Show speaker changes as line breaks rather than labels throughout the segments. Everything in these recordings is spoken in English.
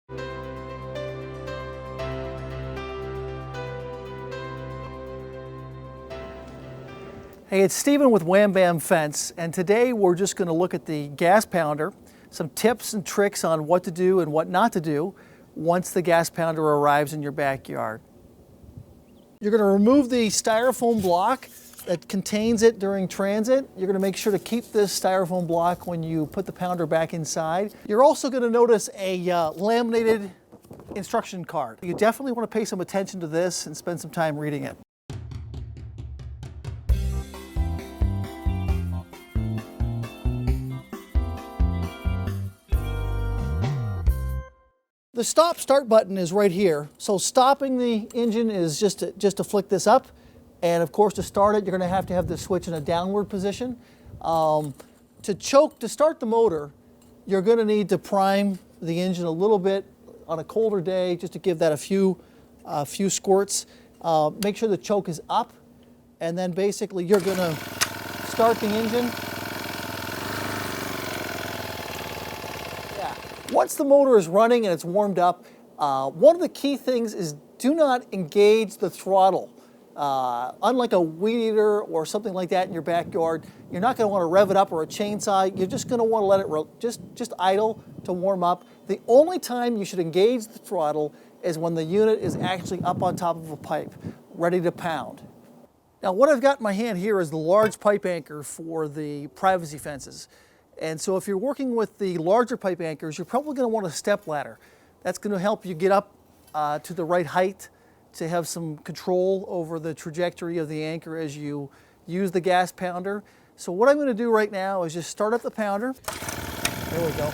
Hey, it's Stephen with WamBam Fence, and today we're just going to look at the gas pounder, some tips and tricks on what to do and what not to do once the gas pounder arrives in your backyard. You're going to remove the styrofoam block that contains it during transit. You're going to make sure to keep this styrofoam block when you put the pounder back inside. You're also going to notice a laminated instruction card. You definitely want to pay some attention to this and spend some time reading it. The stop-start button is right here. So stopping the engine is just to flick this up. And of course, to start it, you're going to have the switch in a downward position. To start the motor, you're going to need to prime the engine a little bit on a colder day, just to give that a few squirts. Make sure the choke is up. And then basically, you're going to start the engine. Once the motor is running and it's warmed up, one of the key things is do not engage the throttle. Unlike a weed eater or something like that in your backyard, you're not going to want to rev it up, or a chainsaw. You're just going to want to let it just idle to warm up. The only time you should engage the throttle is when the unit is actually up on top of a pipe, ready to pound. Now, what I've got in my hand here is the large pipe anchor for the privacy fences. And so if you're working with the larger pipe anchors, you're probably going to want a step ladder. That's going to help you get up to the right height to have some control over the trajectory of the anchor as you use the gas pounder. So what I'm going to do right now is just start up the pounder. There we go.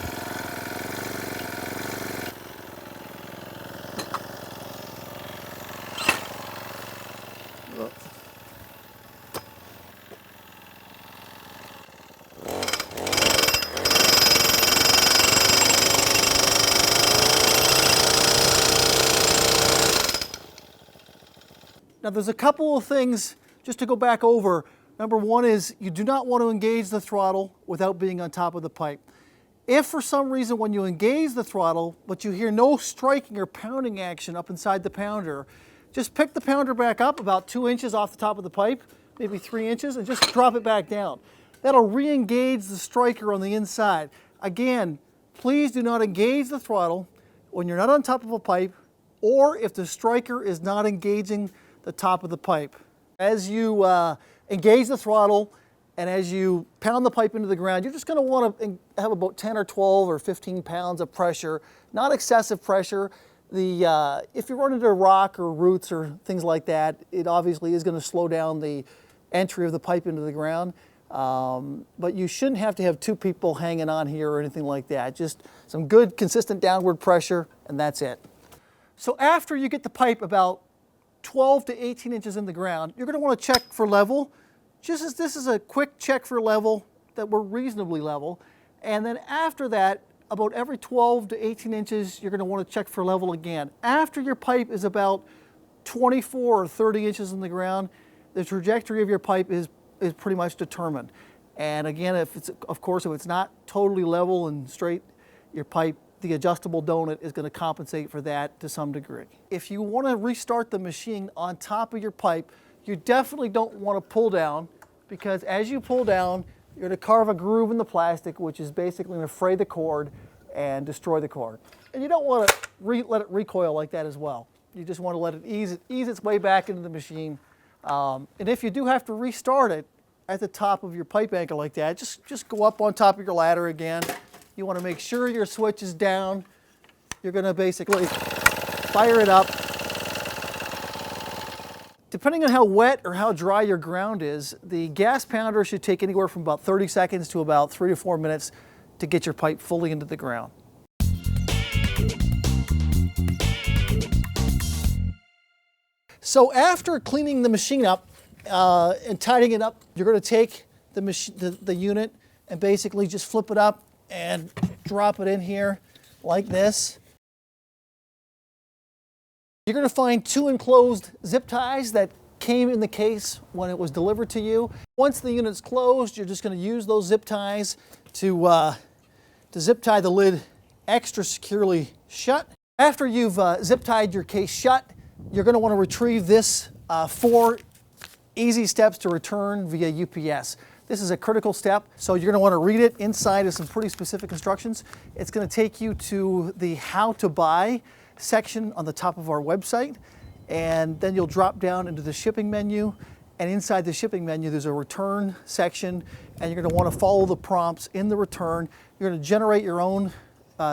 Now there's a couple of things just to go back over. Number one is you do not want to engage the throttle without being on top of the pipe. If for some reason when you engage the throttle, but you hear no striking or pounding action up inside the pounder, just pick the pounder back up about 2 inches off the top of the pipe, maybe 3 inches, and just drop it back down. That'll re-engage the striker on the inside. Again, please do not engage the throttle when you're not on top of a pipe, or if the striker is not engaging the top of the pipe. As you engage the throttle and as you pound the pipe into the ground, you're just going to want to have about 10 or 12 or 15 pounds of pressure, not excessive pressure. If you run into a rock or roots or things like that, it obviously is going to slow down the entry of the pipe into the ground. But you shouldn't have to have 2 people hanging on here or anything like that. Just some good consistent downward pressure, and that's it. So after you get the pipe about 12 to 18 inches in the ground, you're going to want to check for level. Just as this is a quick check for level, that we're reasonably level. And then after that, about every 12 to 18 inches, you're going to want to check for level again. After your pipe is about 24 or 30 inches in the ground, the trajectory of your pipe is pretty much determined. And again, if it's not totally level and straight, your pipe, the adjustable donut, is going to compensate for that to some degree. If you want to restart the machine on top of your pipe, you definitely don't want to pull down, because as you pull down, you're going to carve a groove in the plastic, which is basically going to fray the cord and destroy the cord. And you don't want to let it recoil like that as well. You just want to let it ease its way back into the machine. And if you do have to restart it at the top of your pipe anchor like that, just go up on top of your ladder again. You want to make sure your switch is down. You're going to basically fire it up. Depending on how wet or how dry your ground is, the gas pounder should take anywhere from about 30 seconds to about 3 to 4 minutes to get your pipe fully into the ground. So after cleaning the machine up and tidying it up, you're going to take the unit and basically just flip it up and drop it in here like this. You're going to find 2 enclosed zip ties that came in the case when it was delivered to you. Once the unit's closed, you're just going to use those zip ties to zip tie the lid extra securely shut. After you've zip tied your case shut, you're going to want to retrieve this 4 easy steps to return via UPS. This is a critical step, so you're going to want to read it. Inside is some pretty specific instructions. It's going to take you to the How to Buy section on the top of our website, and then you'll drop down into the shipping menu, and inside the shipping menu there's a return section, and you're going to want to follow the prompts in the return. You're going to generate your own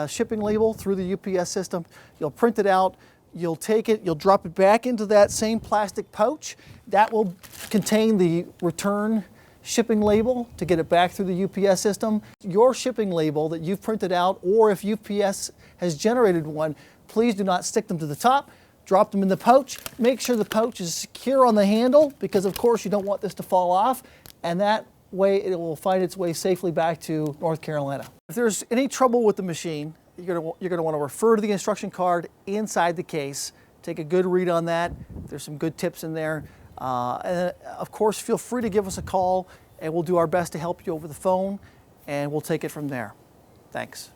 shipping label through the UPS system. You'll print it out, you'll take it, you'll drop it back into that same plastic pouch. That will contain the return shipping label to get it back through the UPS system. Your shipping label that you've printed out, or if UPS has generated one, please do not stick them to the top. Drop them in the pouch. Make sure the pouch is secure on the handle, because of course you don't want this to fall off, and that way it will find its way safely back to North Carolina. If there's any trouble with the machine, you're going to want to refer to the instruction card inside the case. Take a good read on that. There's some good tips in there. And of course, feel free to give us a call, and we'll do our best to help you over the phone, and we'll take it from there. Thanks.